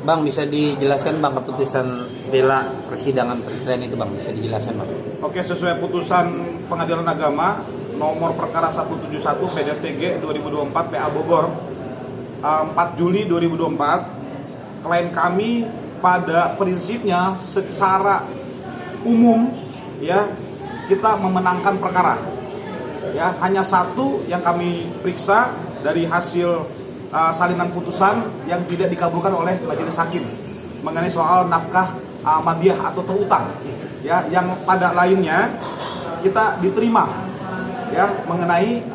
Bang, bisa dijelaskan Bang keputusan bela persidangan perceraian itu Bang, bisa dijelaskan Bang? Oke, sesuai putusan Pengadilan Agama nomor perkara 171 PDTG 2024 PA Bogor 4 Juli 2024, klien kami pada prinsipnya secara umum ya kita memenangkan perkara. Ya, hanya satu yang kami periksa dari hasil salinan putusan yang tidak dikabulkan oleh majelis hakim mengenai soal nafkah madiah atau terutang. Ya, yang pada lainnya kita diterima ya mengenai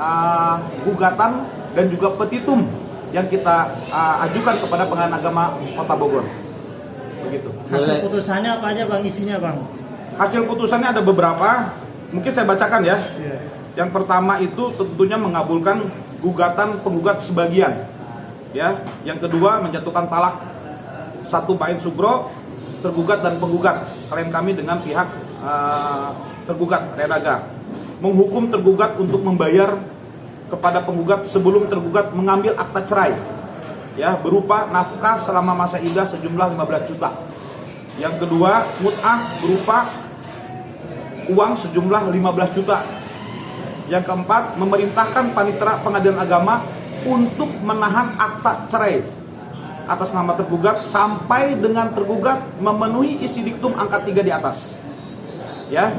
gugatan dan juga petitum yang kita ajukan kepada Pengadilan Agama Kota Bogor. Begitu. Hasil putusannya apa aja Bang, isinya Bang? Hasil putusannya ada beberapa, mungkin saya bacakan ya. Yeah. Yang pertama itu tentunya mengabulkan gugatan penggugat sebagian. Ya, yang kedua menjatuhkan talak satu bain sugro tergugat dan penggugat klien kami dengan pihak tergugat Renaga, menghukum tergugat untuk membayar kepada penggugat sebelum tergugat mengambil akta cerai ya berupa nafkah selama masa iddah sejumlah 15 juta. Yang kedua mut'ah berupa uang sejumlah 15 juta. Yang keempat memerintahkan panitera Pengadilan Agama untuk menahan akta cerai atas nama tergugat sampai dengan tergugat memenuhi isi diktum angka 3 di atas. Ya.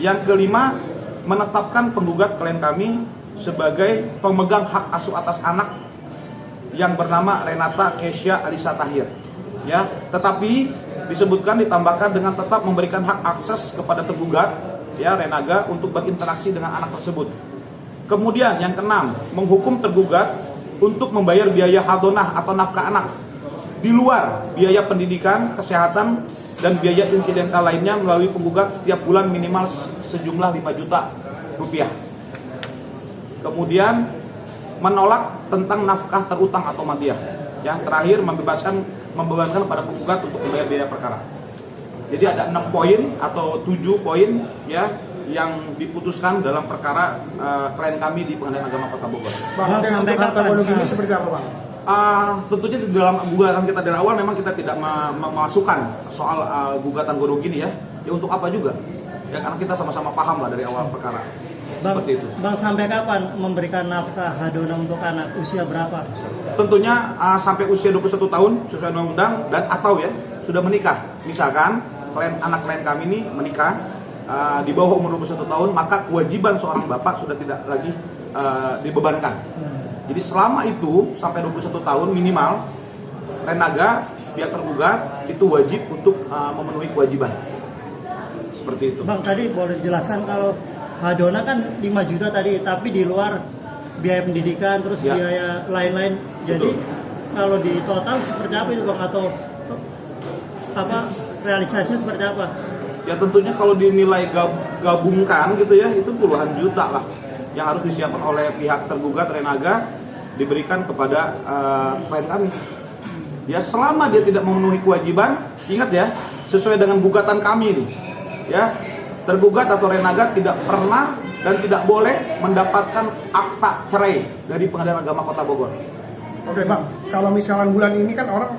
Yang kelima, menetapkan penggugat klien kami sebagai pemegang hak asuh atas anak yang bernama Renata Kesya Alisa Tahir. Ya, tetapi disebutkan ditambahkan dengan tetap memberikan hak akses kepada tergugat ya Renaga untuk berinteraksi dengan anak tersebut. Kemudian yang keenam, menghukum tergugat untuk membayar biaya hadonah atau nafkah anak di luar biaya pendidikan, kesehatan, dan biaya insidental lainnya melalui penggugat setiap bulan minimal sejumlah 5 juta rupiah. Kemudian menolak tentang nafkah terutang atau madiah. Yang terakhir membebankan pada penggugat untuk membayar biaya perkara. Jadi ada 6 poin atau 7 poin ya yang diputuskan dalam perkara klien kami di Pengadilan Agama Kota Bogor. Bang, sampai kapan ini seperti apa Bang? Tentunya di dalam gugatan kita dari awal memang kita tidak memasukkan soal gugatan Godogini ya. Ya untuk apa juga? Ya karena kita sama-sama paham lah dari awal perkara. Bang, seperti itu. Bang, sampai kapan memberikan nafkah hadona untuk anak? Usia berapa? Tentunya sampai usia 21 tahun sesuai undang-undang dan atau ya sudah menikah. Misalkan anak klien kami ini menikah di bawah umur 21 tahun, maka kewajiban seorang bapak sudah tidak lagi dibebankan. Jadi selama itu sampai 21 tahun minimal Renaga pihak tergugat itu wajib untuk memenuhi kewajiban. Seperti itu. Bang, tadi boleh dijelaskan kalau hadona kan 5 juta tadi, tapi di luar biaya pendidikan terus ya. Biaya lain-lain. Jadi kalau di total seperti apa itu Bang, atau apa realisasinya seperti apa? Ya tentunya kalau dinilai gabungkan gitu ya itu puluhan juta lah yang harus disiapkan oleh pihak tergugat Renaga diberikan kepada klien kami. Ya selama dia tidak memenuhi kewajiban, ingat ya sesuai dengan gugatan kami nih, ya tergugat atau Renaga tidak pernah dan tidak boleh mendapatkan akta cerai dari Pengadilan Agama Kota Bogor. Oke Bang, kalau misalnya bulan ini kan orang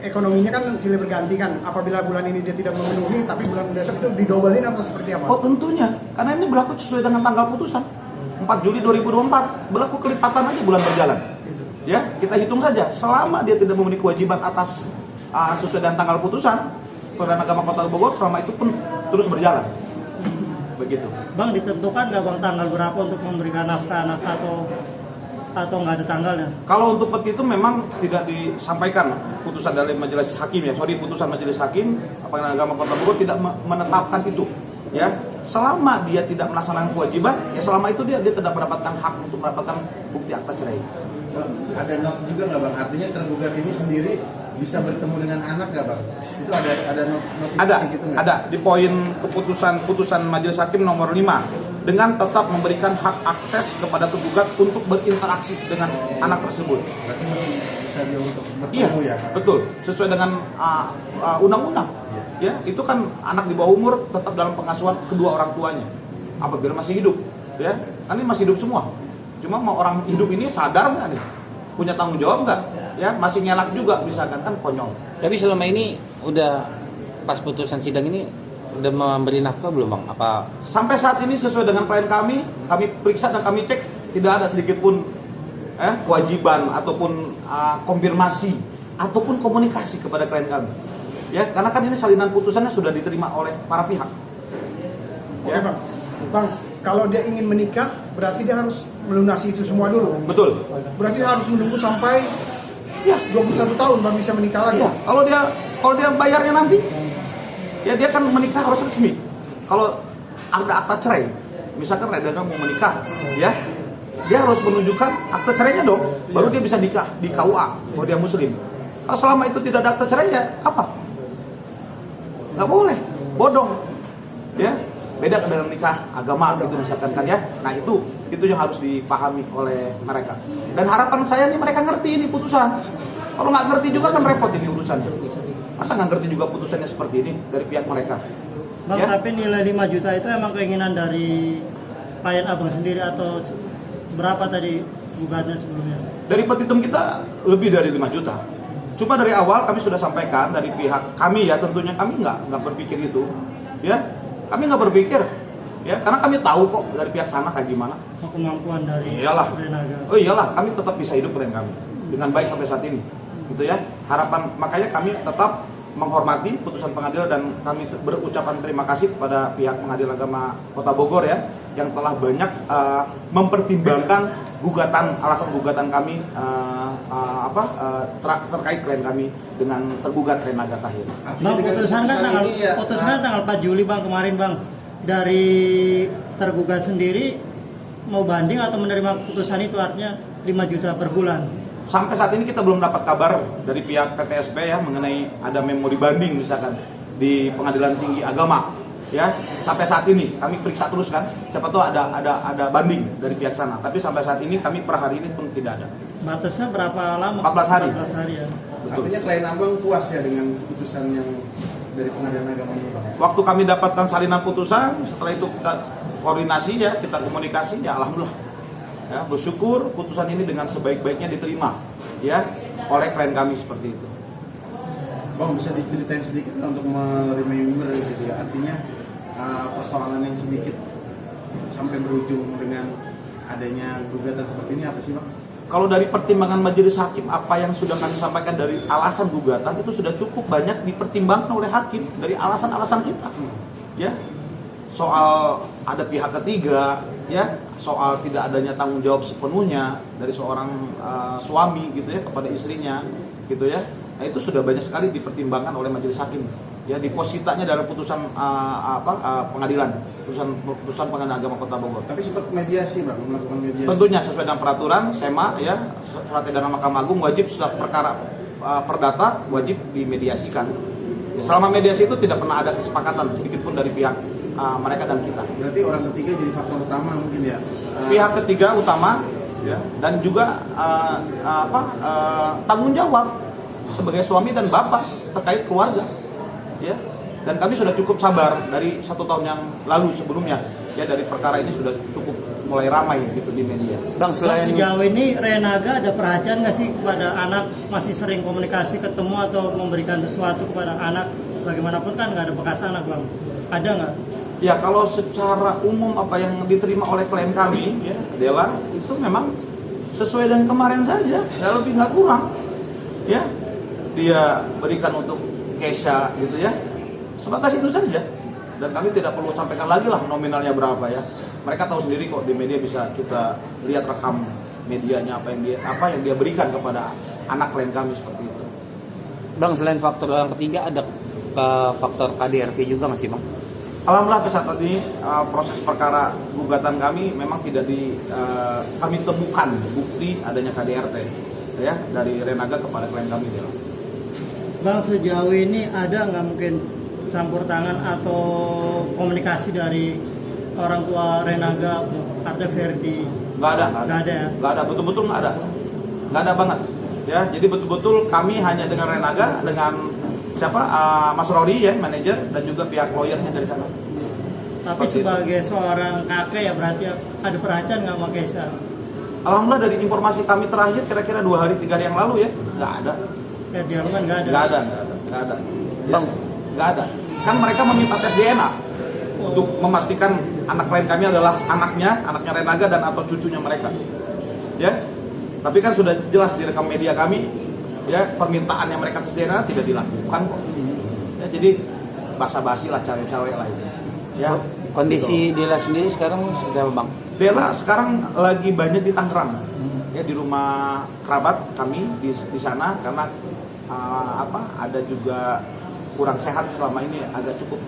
ekonominya kan silih berganti kan. Apabila bulan ini dia tidak memenuhi, tapi bulan besok itu didobelin atau seperti apa? Oh tentunya, karena ini berlaku sesuai dengan tanggal putusan 4 Juli 2024, berlaku kelipatan aja bulan berjalan. Ya, kita hitung saja, selama dia tidak memenuhi kewajiban atas sesuai dengan tanggal putusan Pengadilan Agama Kota Bogor, selama itu pun terus berjalan. Begitu. Bang, ditentukan nggak Bang tanggal berapa untuk memberikan nafkah anak atau nggak ada tanggalnya? Kalau untuk petitum memang tidak disampaikan putusan dari majelis hakim ya, putusan majelis hakim Pengadilan Agama Kota Bogor tidak menetapkan itu. Ya, selama dia tidak melaksanakan kewajiban, ya selama itu dia tidak mendapatkan hak untuk mendapatkan bukti akta cerai. Ada not juga nggak Bang? Artinya tergugat ini sendiri bisa bertemu dengan anak nggak Bang? Itu ada notis gitu nggak? Ada di poin putusan majelis hakim nomor 5 dengan tetap memberikan hak akses kepada tergugat untuk berinteraksi dengan anak tersebut. Berarti masih bisa dia untuk Iya, bertemu ya? betul. Sesuai dengan undang-undang. Ya, itu kan anak di bawah umur tetap dalam pengasuhan kedua orang tuanya. Apabila masih hidup, ya, kan ini masih hidup semua. Cuma mau orang hidup ini sadar nggak nih? Punya tanggung jawab nggak ya masih ngelak juga misalkan, kan konyol. Tapi selama ini udah pas putusan sidang ini udah memberi nafkah belum bang? Apa Sampai saat ini sesuai dengan klien kami periksa dan kami cek tidak ada sedikit pun kewajiban ataupun konfirmasi ataupun komunikasi kepada klien kami. Ya, karena kan ini salinan putusannya sudah diterima oleh para pihak. Oke bang, bang, kalau dia ingin menikah berarti dia harus melunasi itu semua dulu. Betul. Berarti harus menunggu sampai ya 21 tahun baru bisa menikah lagi. Ya, kalau dia bayarnya nanti, ya dia kan menikah harus resmi. Kalau ada akta cerai, misalkan Renaga mau menikah, ya dia harus menunjukkan akta cerainya dong, baru dia bisa nikah di KUA kalau dia muslim. Kalau selama itu tidak ada akta cerai ya apa? Nggak boleh, bodong, ya beda dengan nikah agama gitu misalkan kan ya. Nah itu yang harus dipahami oleh mereka. Dan harapan saya nih mereka ngerti ini putusan. Kalau nggak ngerti juga kan repot ini urusannya. Masa nggak ngerti juga putusannya seperti ini dari pihak mereka? Bang, Ya? tapi nilai 5 juta itu emang keinginan dari klien abang sendiri atau berapa tadi gugatnya sebelumnya? Dari petitum kita lebih dari 5 juta. Cuma dari awal kami sudah sampaikan dari pihak kami ya, tentunya kami nggak berpikir itu, ya kami nggak berpikir, ya karena kami tahu kok dari pihak sana kayak gimana. Kemampuan dari Iyalah, Renaga. oh iyalah kami tetap bisa hidup dengan kami dengan baik sampai saat ini, gitu ya. Harapan makanya kami tetap menghormati putusan pengadilan dan kami berucapan terima kasih kepada pihak Pengadilan Agama Kota Bogor ya yang telah banyak mempertimbangkan alasan gugatan kami terkait klien kami dengan tergugat Renaga Tahir. Bang, putusannya tanggal 4 Juli bang kemarin bang. Dari tergugat sendiri mau banding atau menerima putusan itu artinya 5 juta per bulan. Sampai saat ini kita belum dapat kabar dari pihak PTSP ya mengenai ada memori banding misalkan di Pengadilan Tinggi Agama ya. Sampai saat ini kami periksa terus kan, siapa tahu ada banding dari pihak sana. Tapi sampai saat ini kami per hari ini pun tidak ada. Batasnya berapa lama? 14 hari. 14 hari ya. Betul. Artinya klien abang puas ya dengan putusan yang dari Pengadilan Agama ini bang? Waktu kami dapatkan salinan putusan, setelah itu kita koordinasi ya, kita komunikasi ya, alhamdulillah. Ya, bersyukur putusan ini dengan sebaik-baiknya diterima ya oleh klien kami seperti itu. Bang, bisa diceritain sedikit lah untuk meremember gitu ya, artinya persoalan yang sedikit sampai berujung dengan adanya gugatan seperti ini apa sih bang? Kalau dari pertimbangan majelis hakim, apa yang sudah kami sampaikan dari alasan gugatan itu sudah cukup banyak dipertimbangkan oleh hakim dari alasan-alasan kita. Ya, soal ada pihak ketiga, ya, soal tidak adanya tanggung jawab sepenuhnya dari seorang suami gitu ya kepada istrinya, gitu ya. Nah itu sudah banyak sekali dipertimbangkan oleh majelis hakim. Ya dipositanya dalam putusan pengadilan, putusan Pengadilan Agama Kota Bogor. Tapi sempat mediasi bang, melakukan mediasi. Tentunya sesuai dengan peraturan SEMA ya, surat edaran Mahkamah Agung wajib setiap perkara perdata wajib dimediasikan. Ya, selama mediasi itu tidak pernah ada kesepakatan sedikit pun dari pihak mereka dan kita. Berarti orang ketiga jadi faktor utama mungkin ya. Pihak ketiga utama ya, dan juga tanggung jawab sebagai suami dan bapak terkait keluarga. Ya, dan kami sudah cukup sabar dari 1 tahun yang lalu sebelumnya ya, dari perkara ini sudah cukup mulai ramai gitu di media. bang selain Sejauh ini Renaga ada perhatian nggak sih kepada anak? Masih sering komunikasi ketemu atau memberikan sesuatu kepada anak? Bagaimanapun kan nggak ada bekas anak bang. Ada nggak? Ya kalau secara umum apa yang diterima oleh klien kami ya adalah itu memang sesuai dengan kemarin saja, nggak lebih nggak kurang. Ya, dia berikan untuk Kesha gitu ya, sebatas itu saja. Dan kami tidak perlu sampaikan lagi lah nominalnya berapa ya. Mereka tahu sendiri kok, di media bisa kita lihat rekam medianya apa yang dia berikan kepada anak klien kami seperti itu. bang selain faktor yang ketiga ada faktor KDRT juga masih bang? Alhamdulillah saat ini proses perkara gugatan kami memang tidak kami temukan bukti adanya KDRT ya dari Renaga kepada klien kami dia. Bang, sejauh ini ada nggak mungkin campur tangan atau komunikasi dari orang tua Renaga, Arda Ferdi? Nggak ada ya? Nggak ada, betul-betul nggak ada banget. Ya, jadi betul-betul kami hanya dengan Renaga, dengan Mas Rodi ya, manajer, dan juga pihak lawyernya dari sana. Tapi sebagai seorang kakek ya berarti ada perhatian nggak sama Kesha? Alhamdulillah dari informasi kami terakhir kira-kira 2 hari 3 hari yang lalu ya, nggak ada. Ya, di Aruman nggak ada. Nggak ada. Bang, nggak ada. Kan mereka meminta tes DNA untuk memastikan anak klien kami adalah anaknya Renaga dan atau cucunya mereka. Ya, tapi kan sudah jelas di rekam media kami, ya permintaan yang mereka tes DNA tidak dilakukan kok. Ya, jadi basa-basi lah cawe-cawe lah itu. Ya. Kondisi Dela sendiri sekarang seperti apa bang? Dela sekarang lagi banyak di Tangerang, ya di rumah kerabat kami di sana karena ada juga kurang sehat selama ini agak cukup,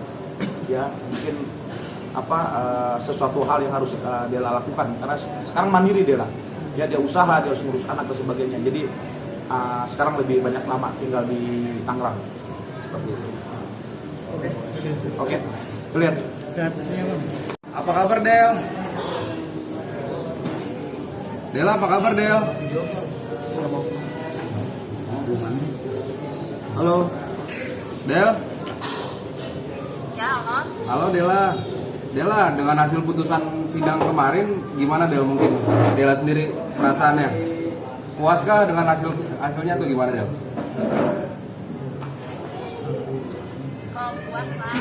ya mungkin sesuatu hal yang harus Dela lakukan karena sekarang mandiri Dela, ya dia usaha, dia harus ngurus anak dan sebagainya, jadi sekarang lebih banyak lama tinggal di Tangerang seperti itu. Oke, clear. Datanya, Bang. Apa kabar Del? Dela apa kabar Del? Halo Del? Ya, halo. Halo Dela. Dela, dengan hasil putusan sidang kemarin gimana Del mungkin? Dela sendiri perasaannya? Puaskah dengan hasilnya tuh gimana Del? Kalau puas lah,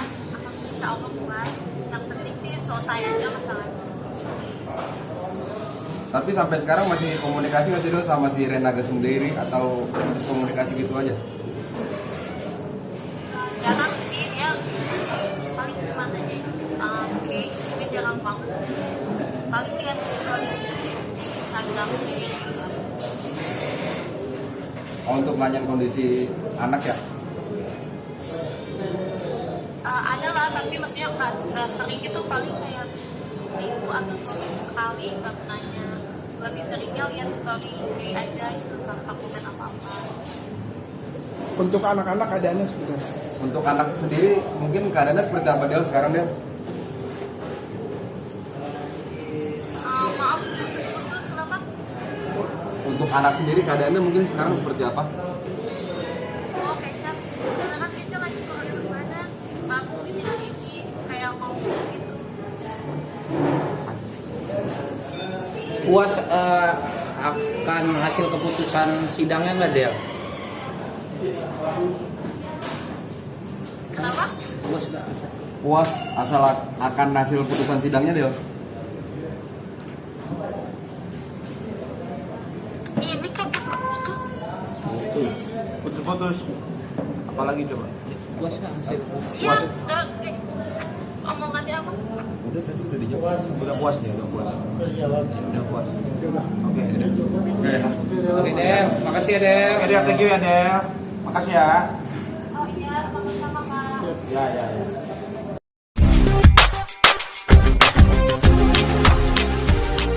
insya Allah puas. Yang penting sih selesai aja masalahnya. Tapi sampai sekarang masih komunikasi nggak sih Del sama si Renaga sendiri atau putus komunikasi gitu aja? Jarang sih dia paling gimana ya? Oke, tapi jarang banget. Paling lihat story Instagram sih. Untuk nanyain kondisi anak ya? Ada lah, tapi maksudnya nggak sering gitu, paling kayak minggu atau 2 minggu sekali baru nanya. Lebih seringnya lihat story IG aja gitu, tanpa komen apa-apa. Untuk anak-anak keadaannya seperti apa? Untuk anak sendiri mungkin keadaannya seperti apa Del sekarang Del? Maaf, putus kenapa? Untuk anak sendiri keadaannya mungkin sekarang seperti apa? Oh, kayaknya karena kita lagi keluar dari badan, baru ini hari ini kayak mau gitu. Puas akan hasil keputusan sidangnya nggak Del? Kenapa? Puas nggak? Puas asal akan hasil putusan sidangnya Del? Ini kan putus. Putus-putus. Apalagi coba? Puas nggak hasil? Iya, omongannya apa? Udah tadi udah dijawab. Udah puas nih, udah puas. Udah puas. Oke. Oke Del, makasih ya Del. Oke, Del, thank you ya Del. Makasih ya. Oh iya, sama-sama Kak. Ya.